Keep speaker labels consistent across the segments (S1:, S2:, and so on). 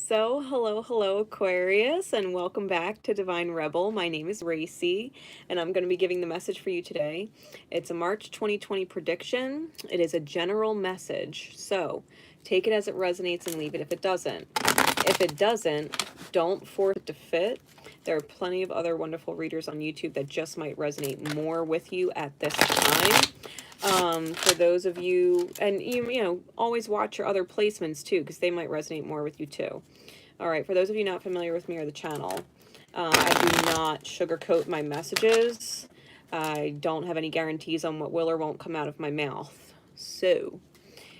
S1: So, hello, Aquarius, and welcome back to Divine Rebel. My name is Racey, and I'm going to be giving the message for you today. It's a March 2020 prediction. It is a general message, so take it as it resonates and leave it if it doesn't. If it doesn't, don't force it to fit. There are plenty of other wonderful readers on YouTube that just might resonate more with you at this time. For those of you, and you know, always watch your other placements too, because they might resonate more with you too. All right, for those of you not familiar with me or the channel, I do not sugarcoat my messages. I don't have any guarantees on what will or won't come out of my mouth. So,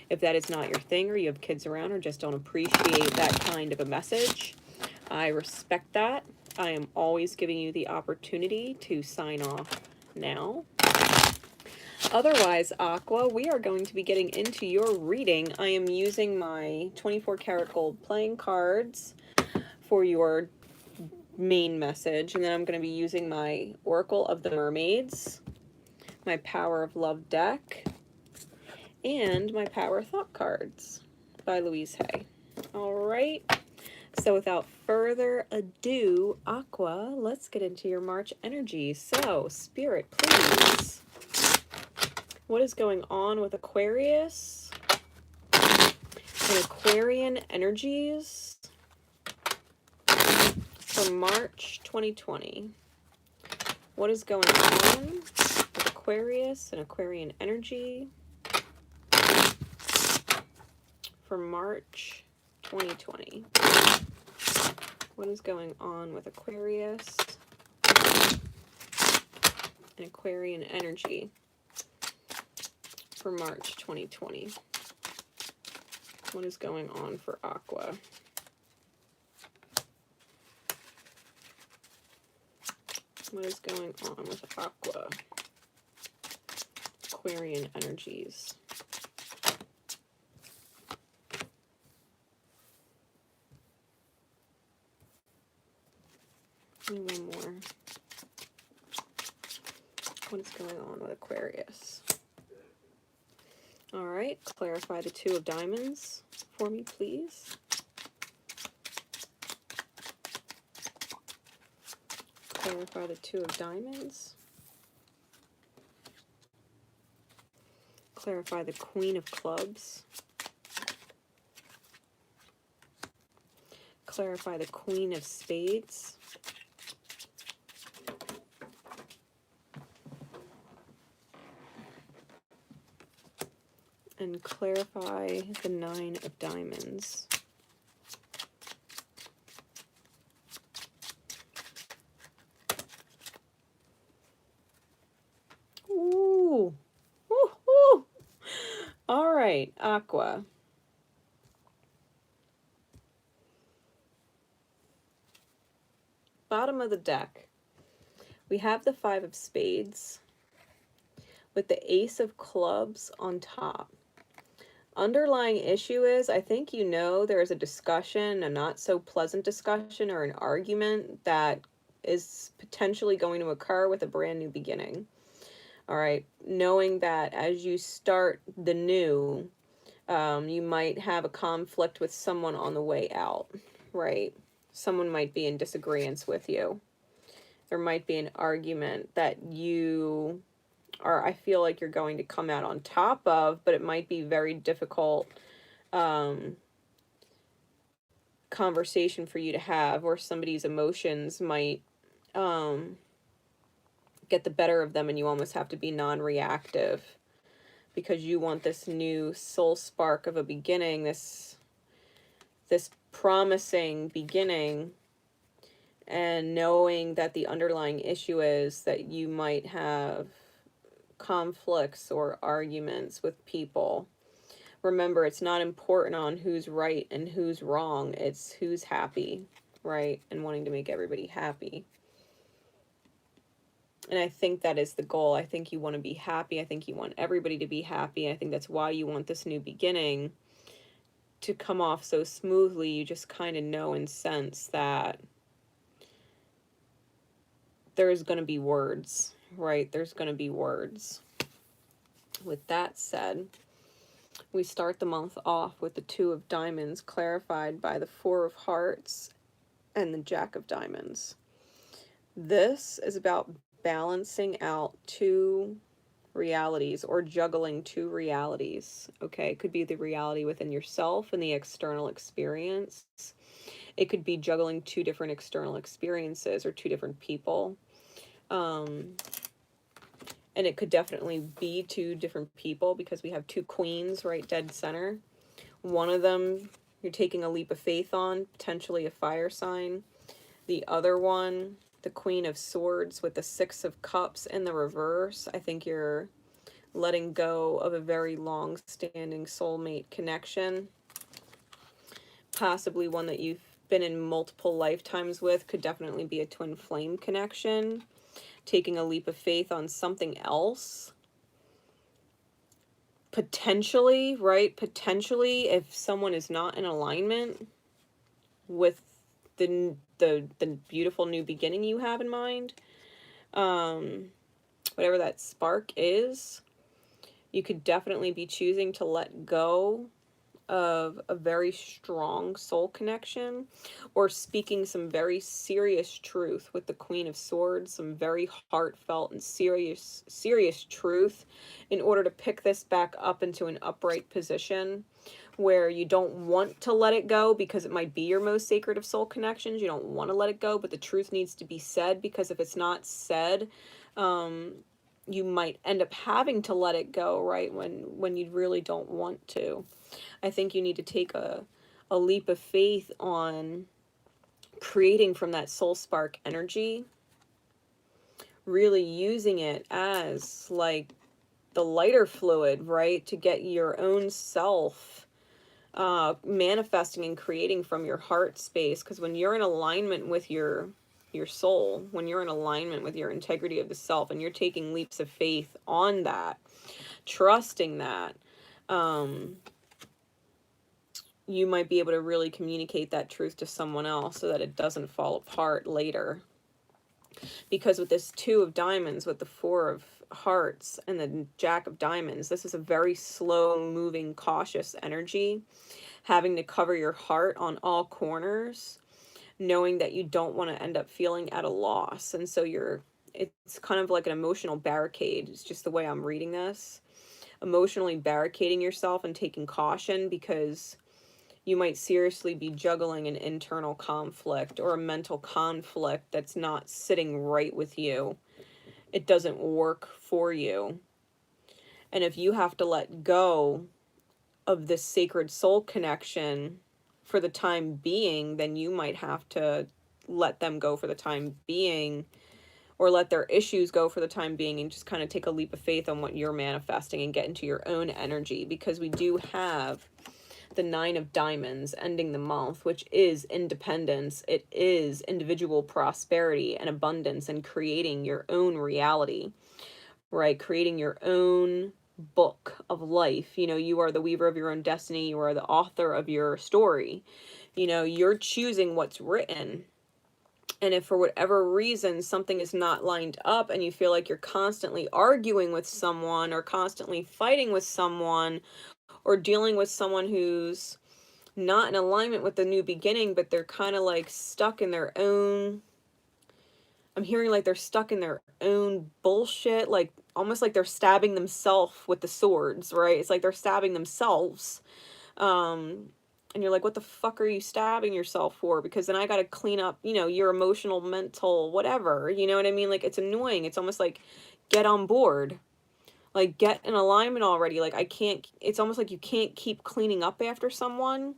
S1: if that is not your thing, or you have kids around, or just don't appreciate that kind of a message, I respect that. I am always giving you the opportunity to sign off now. Otherwise, Aqua, we are going to be getting into your reading. I am using my 24 karat gold playing cards for your main message, and then I'm going to be using my Oracle of the Mermaids, my Power of Love deck, and my Power Thought cards by Louise Hay. All right. So without further ado, Aqua, let's get into your March energy. So, Spirit, please. What is going on with Aquarius and Aquarian energies for March 2020? What is going on with Aquarius and Aquarian energy for March 2020? What is going on with Aquarius and Aquarian energy for March 2020? What is going on for Aqua? What is going on with Aqua? Aquarian energies. And one more. What is going on with Aquarius? All right, clarify the Two of Diamonds for me, please. Clarify the Two of Diamonds. Clarify the Queen of Clubs. Clarify the Queen of Spades. And clarify the Nine of Diamonds. Ooh. Ooh, ooh. All right, Aqua. Bottom of the deck, we have the Five of Spades with the Ace of Clubs on top. Underlying issue is, I think you know there is a discussion, a not so pleasant discussion or an argument that is potentially going to occur with a brand new beginning. All right, knowing that as you start the new, you might have a conflict with someone on the way out, right? Someone might be in disagreement with you. There might be an argument that you are, I feel like you're going to come out on top of, but it might be very difficult conversation for you to have, where somebody's emotions might get the better of them and you almost have to be non-reactive because you want this new soul spark of a beginning, this promising beginning, and knowing that the underlying issue is that you might have conflicts or arguments with people. Remember, it's not important on who's right and who's wrong. It's who's happy, right? And wanting to make everybody happy. And I think that is the goal. I think you want to be happy. I think you want everybody to be happy. I think that's why you want this new beginning to come off so smoothly. You just kind of know and sense that there's going to be words, right? There's going to be words. With that said, We start the month off with the Two of Diamonds, clarified by the Four of Hearts and the Jack of Diamonds. This is about balancing out two realities, or juggling two realities. Okay, it could be the reality within yourself and the external experience. It could be juggling two different external experiences or two different people. Um, and it could definitely be two different people, because we have two queens right dead center. One of them you're taking a leap of faith on, potentially a fire sign. The other one, the Queen of Swords with the Six of Cups in the reverse, I think you're letting go of a very long-standing soulmate connection. Possibly one that you've been in multiple lifetimes with. Could definitely be a twin flame connection. Taking a leap of faith on something else. Potentially, right? Potentially, if someone is not in alignment with the beautiful new beginning you have in mind, whatever that spark is, you could definitely be choosing to let go of a very strong soul connection, or speaking some very serious truth with the Queen of Swords, some very heartfelt and serious truth, in order to pick this back up into an upright position where you don't want to let it go because it might be your most sacred of soul connections. You don't want to let it go, but the truth needs to be said, because if it's not said, you might end up having to let it go, right, when you really don't want to. I think you need to take a leap of faith on creating from that soul spark energy, really using it as like the lighter fluid, right, to get your own self manifesting and creating from your heart space. Because when you're in alignment with your soul, when you're in alignment with your integrity of the self, and you're taking leaps of faith on that, trusting that, you might be able to really communicate that truth to someone else so that it doesn't fall apart later. Because with this Two of Diamonds, with the Four of Hearts and the Jack of Diamonds, this is a very slow moving, cautious energy, having to cover your heart on all corners, knowing that you don't want to end up feeling at a loss. And so it's kind of like an emotional barricade. It's just the way I'm reading this. Emotionally barricading yourself and taking caution, because you might seriously be juggling an internal conflict or a mental conflict that's not sitting right with you. It doesn't work for you. And if you have to let go of this sacred soul connection for the time being, then you might have to let them go for the time being, or let their issues go for the time being, and just kind of take a leap of faith on what you're manifesting and get into your own energy. Because we do have the Nine of Diamonds ending the month, which is independence. It is individual prosperity and abundance, and creating your own reality, right? Creating your own book of life. You know, you are the weaver of your own destiny. You are the author of your story. You know, you're choosing what's written. And if for whatever reason something is not lined up, and you feel like you're constantly arguing with someone, or constantly fighting with someone, or dealing with someone who's not in alignment with the new beginning, but they're kind of like stuck in their own, I'm hearing like they're stuck in their own bullshit, like almost like they're stabbing themselves with the swords, right? It's like they're stabbing themselves. And you're like, what the fuck are you stabbing yourself for? Because then I got to clean up, you know, your emotional, mental, whatever. You know what I mean? Like, it's annoying. It's almost like, get on board. Like, get in alignment already. Like, I can't, it's almost like you can't keep cleaning up after someone.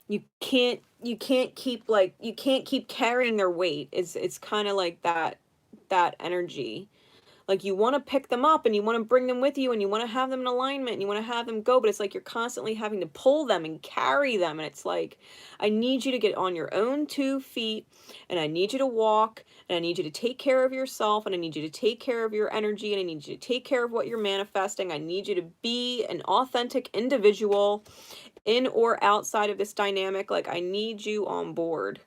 S1: You can't keep, like, you can't keep carrying their weight. It's kind of like that energy. Like, you want to pick them up and you want to bring them with you and you want to have them in alignment and you want to have them go, but it's like you're constantly having to pull them and carry them. And it's like, I need you to get on your own 2 feet, and I need you to walk, and I need you to take care of yourself, and I need you to take care of your energy, and I need you to take care of what you're manifesting. I need you to be an authentic individual in or outside of this dynamic. Like, I need you on board.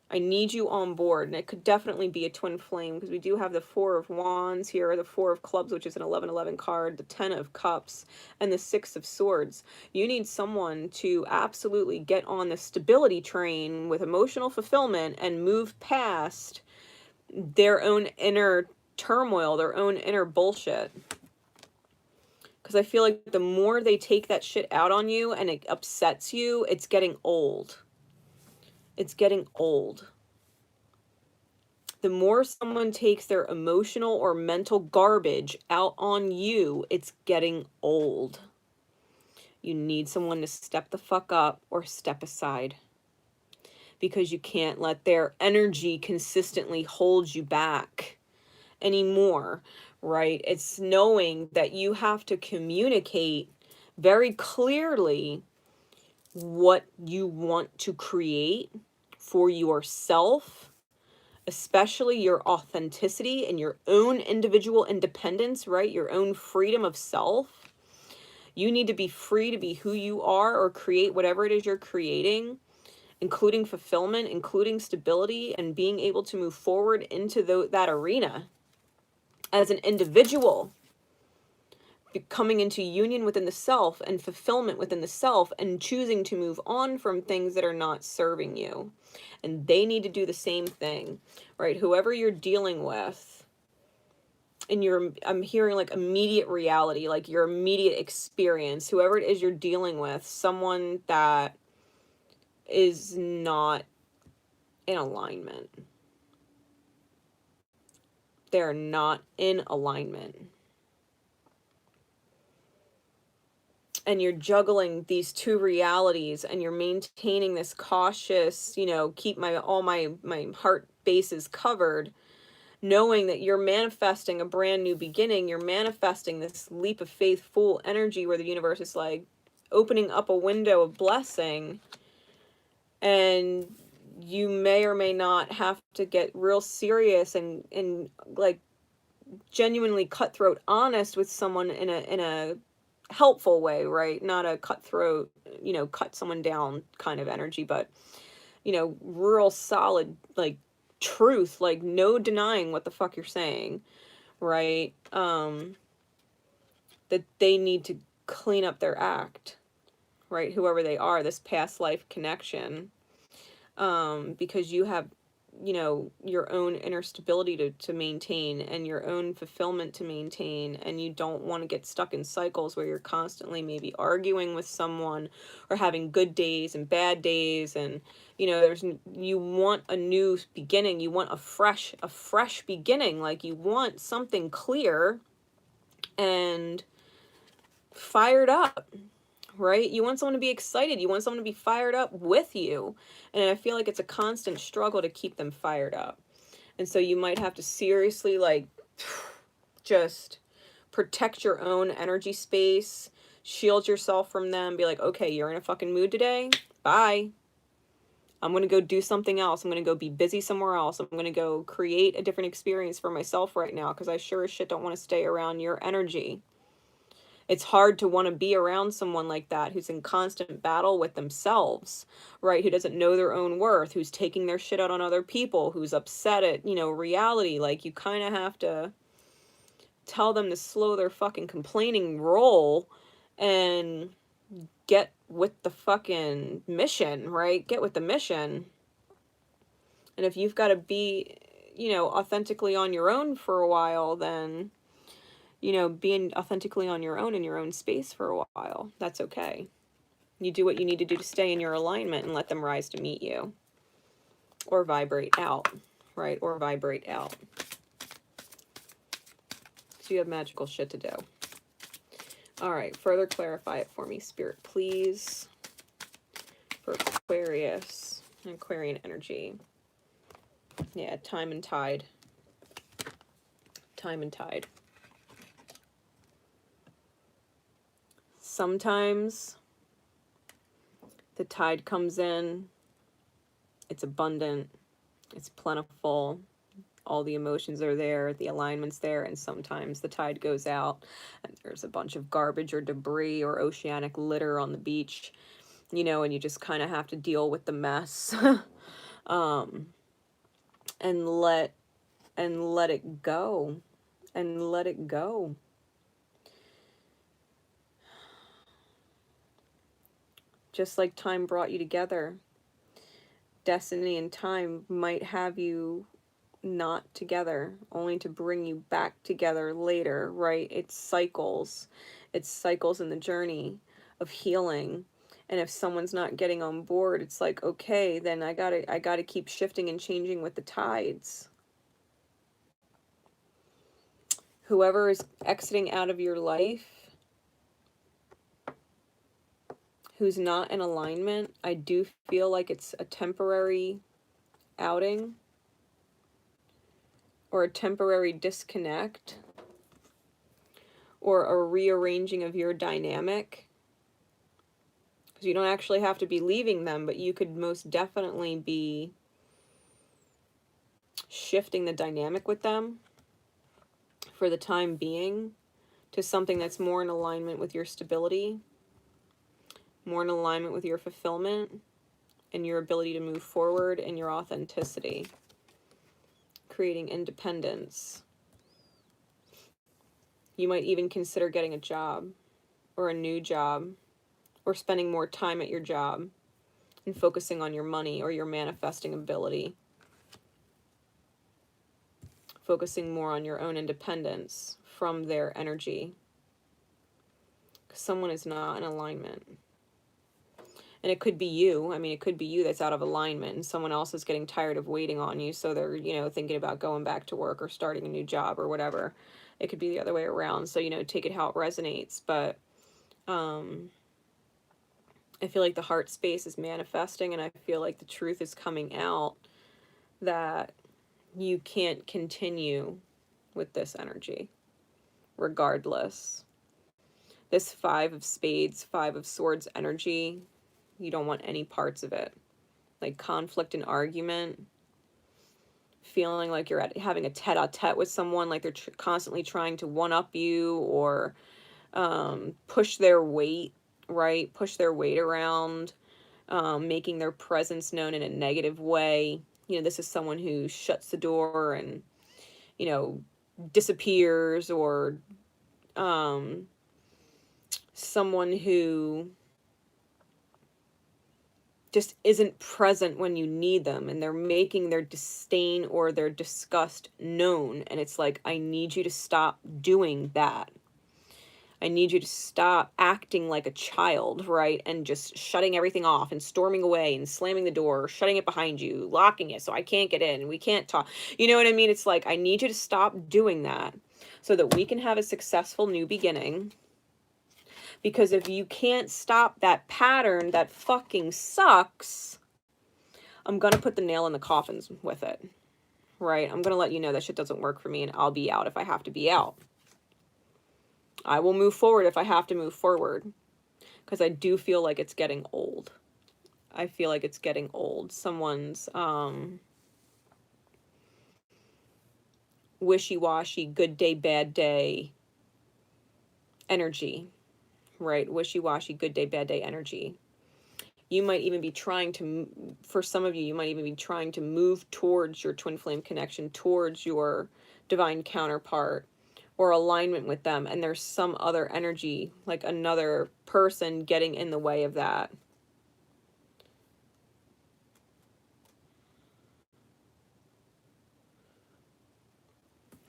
S1: I need you on board. And it could definitely be a twin flame, because we do have the Four of Wands here, the Four of Clubs, which is an 11-11 card, the Ten of Cups, and the Six of Swords. You need someone to absolutely get on the stability train with emotional fulfillment and move past their own inner turmoil, their own inner bullshit. Because I feel like the more they take that shit out on you and it upsets you, it's getting old. It's getting old. The more someone takes their emotional or mental garbage out on you, it's getting old. You need someone to step the fuck up or step aside, because you can't let their energy consistently hold you back anymore, right? It's knowing that you have to communicate very clearly what you want to create for yourself, especially your authenticity and your own individual independence, right? Your own freedom of self. You need to be free to be who you are or create whatever it is you're creating, including fulfillment, including stability, and being able to move forward into that arena as an individual, coming into union within the self and fulfillment within the self, and choosing to move on from things that are not serving you. And they need to do the same thing, right? Whoever you're dealing with, and I'm hearing like immediate reality, like your immediate experience, whoever it is you're dealing with, someone that is not in alignment. They're not in alignment. And you're juggling these two realities, and you're maintaining this cautious, keep all my heart bases covered, knowing that you're manifesting a brand new beginning. You're manifesting this leap of faith, full energy, where the universe is like opening up a window of blessing, and you may or may not have to get real serious and like genuinely cutthroat honest with someone in a helpful way, right? Not a cutthroat, cut someone down kind of energy, but real solid, like, truth, like no denying what the fuck you're saying, right? That they need to clean up their act, right? Whoever they are, this past life connection, because you have your own inner stability to maintain, and your own fulfillment to maintain, and you don't want to get stuck in cycles where you're constantly maybe arguing with someone, or having good days and bad days, and you want a new beginning, you want a fresh beginning, like you want something clear and fired up, right? You want someone to be excited. You want someone to be fired up with you. And I feel like it's a constant struggle to keep them fired up. And so you might have to seriously, like, just protect your own energy space, shield yourself from them, be like, okay, you're in a fucking mood today? Bye. I'm going to go do something else. I'm going to go be busy somewhere else. I'm going to go create a different experience for myself right now, because I sure as shit don't want to stay around your energy. It's hard to want to be around someone like that, who's in constant battle with themselves, right? Who doesn't know their own worth, who's taking their shit out on other people, who's upset at, reality. Like, you kind of have to tell them to slow their fucking complaining roll and get with the fucking mission, right? Get with the mission. And if you've got to be, authentically on your own for a while, then being authentically on your own in your own space for a while, that's okay. You do what you need to do to stay in your alignment, and let them rise to meet you. Or vibrate out, right? Or vibrate out. So you have magical shit to do. All right, further clarify it for me, Spirit, please. For Aquarius, Aquarian energy. Yeah, time and tide. Time and tide. Sometimes the tide comes in, it's abundant, it's plentiful, all the emotions are there, the alignment's there, and sometimes the tide goes out and there's a bunch of garbage or debris or oceanic litter on the beach, and you just kind of have to deal with the mess. and let it go, and let it go. Just like time brought you together, destiny and time might have you not together, only to bring you back together later, right? It's cycles. It's cycles in the journey of healing. And if someone's not getting on board, it's like, okay, then I gotta keep shifting and changing with the tides. Whoever is exiting out of your life, who's not in alignment, I do feel like it's a temporary outing or a temporary disconnect or a rearranging of your dynamic. Because you don't actually have to be leaving them, but you could most definitely be shifting the dynamic with them for the time being to something that's more in alignment with your stability, more in alignment with your fulfillment and your ability to move forward and your authenticity, creating independence. You might even consider getting a job or a new job or spending more time at your job and focusing on your money or your manifesting ability, focusing more on your own independence from their energy. Because someone is not in alignment. And it could be you. I mean, it could be you that's out of alignment and someone else is getting tired of waiting on you. So they're, thinking about going back to work or starting a new job or whatever. It could be the other way around. So, take it how it resonates. But I feel like the heart space is manifesting and I feel like the truth is coming out that you can't continue with this energy regardless. This 5 of spades, 5 of swords energy, you don't want any parts of it. Like conflict and argument, feeling like you're having a tete-a-tete with someone, like they're constantly trying to one-up you or push their weight, right? Push their weight around, making their presence known in a negative way. This is someone who shuts the door and, disappears, or someone who just isn't present when you need them, and they're making their disdain or their disgust known. And it's like, I need you to stop doing that. I need you to stop acting like a child, right? And just shutting everything off and storming away and slamming the door, shutting it behind you, locking it so I can't get in, we can't talk. You know what I mean? It's like, I need you to stop doing that so that we can have a successful new beginning. Because if you can't stop that pattern that fucking sucks, I'm going to put the nail in the coffins with it, right? I'm going to let you know that shit doesn't work for me and I'll be out if I have to be out. I will move forward if I have to move forward, because I do feel like it's getting old. I feel like it's getting old. Someone's wishy-washy, good day, bad day energy, right? Wishy-washy, good day, bad day energy. You might even be trying to, for some of you, you might even be trying to move towards your twin flame connection, towards your divine counterpart, or alignment with them, and there's some other energy, like another person, getting in the way of that.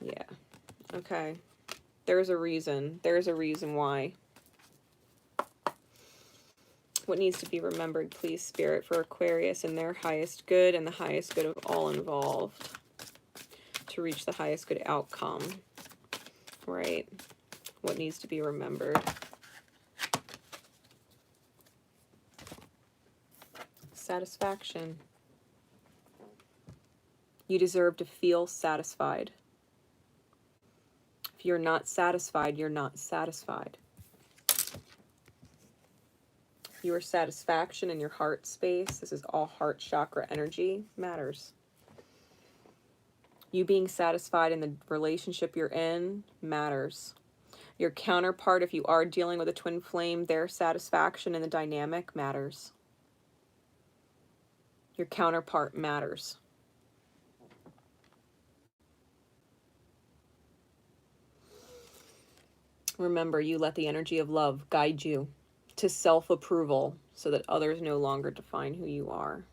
S1: Yeah. Okay. There's a reason. There's a reason why. What needs to be remembered, please, Spirit, for Aquarius and their highest good and the highest good of all involved, to reach the highest good outcome, right? What needs to be remembered? Satisfaction. You deserve to feel satisfied. If you're not satisfied, you're not satisfied. Your satisfaction in your heart space, this is all heart chakra energy, matters. You being satisfied in the relationship you're in matters. Your counterpart, if you are dealing with a twin flame, their satisfaction in the dynamic matters. Your counterpart matters. Remember, you let the energy of love guide you to self-approval so that others no longer define who you are.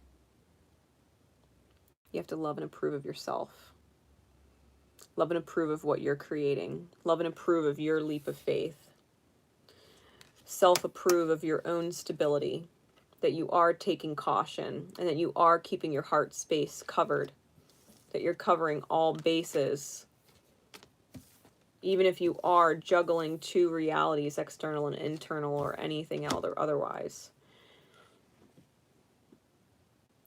S1: You have to love and approve of yourself. Love and approve of what you're creating. Love and approve of your leap of faith. Self-approve of your own stability, that you are taking caution and that you are keeping your heart space covered, that you're covering all bases, even if you are juggling two realities, external and internal, or anything else or otherwise.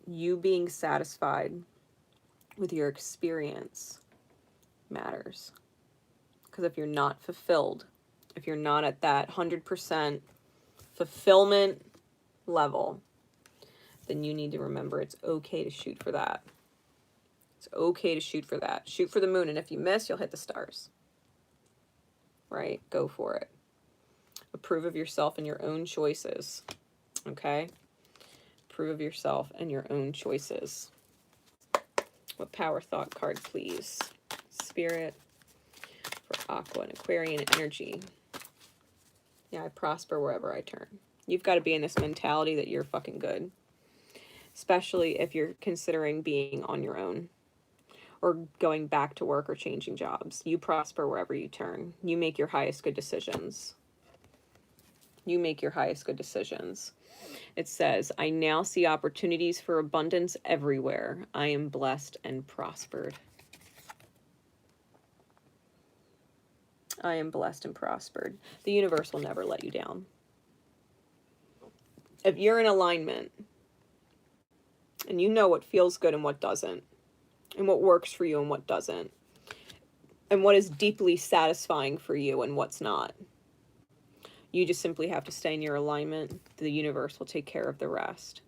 S1: You being satisfied with your experience matters. Because if you're not fulfilled, if you're not at that 100% fulfillment level, then you need to remember it's okay to shoot for that. It's okay to shoot for that. Shoot for the moon, and if you miss, you'll hit the stars. Right? Go for it. Approve of yourself and your own choices. Okay? Approve of yourself and your own choices. What power thought card, please? Spirit for Aqua and Aquarian energy. Yeah, I prosper wherever I turn. You've got to be in this mentality that you're fucking good. Especially if you're considering being on your own or going back to work or changing jobs. You prosper wherever you turn. You make your highest good decisions. You make your highest good decisions. It says, I now see opportunities for abundance everywhere. I am blessed and prospered. I am blessed and prospered. The universe will never let you down. If you're in alignment and you know what feels good and what doesn't, and what works for you and what doesn't, and what is deeply satisfying for you and what's not, you just simply have to stay in your alignment. The universe will take care of the rest.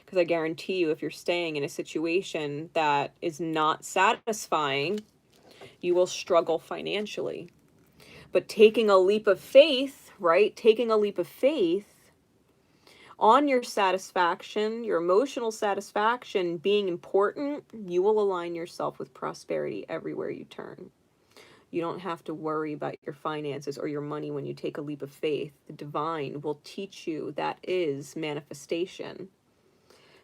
S1: Because I guarantee you, if you're staying in a situation that is not satisfying, you will struggle financially. But taking a leap of faith, right? Taking a leap of faith on your satisfaction, your emotional satisfaction being important, you will align yourself with prosperity everywhere you turn. You don't have to worry about your finances or your money when you take a leap of faith. The divine will teach you that is manifestation.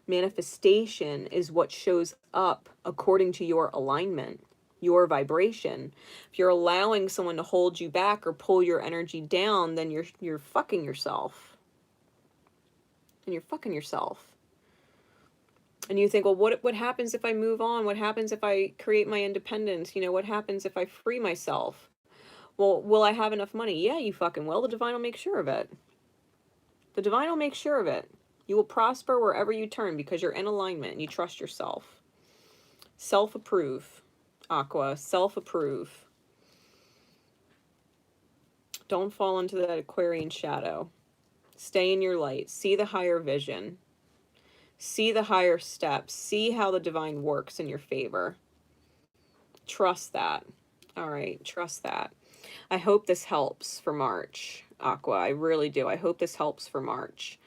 S1: Manifestation is what shows up according to your alignment, your vibration. If you're allowing someone to hold you back or pull your energy down, then you're fucking yourself. And you're fucking yourself. And you think, well, what happens if I move on? What happens if I create my independence? You know, what happens if I free myself? Well, will I have enough money? Yeah, you fucking will. The divine will make sure of it. The divine will make sure of it. You will prosper wherever you turn because you're in alignment and you trust yourself. Self-approve, Aqua. Self-approve. Don't fall into that Aquarian shadow. Stay in your light. See the higher vision. See the higher steps. See how the divine works in your favor. Trust that. All right, trust that. I hope this helps for March, Aqua. I really do. I hope this helps for March.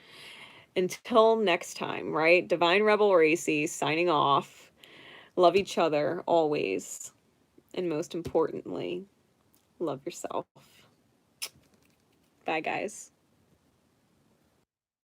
S1: Until next time, right? Divine Rebel Racey signing off. Love each other always. And most importantly, love yourself. Bye, guys.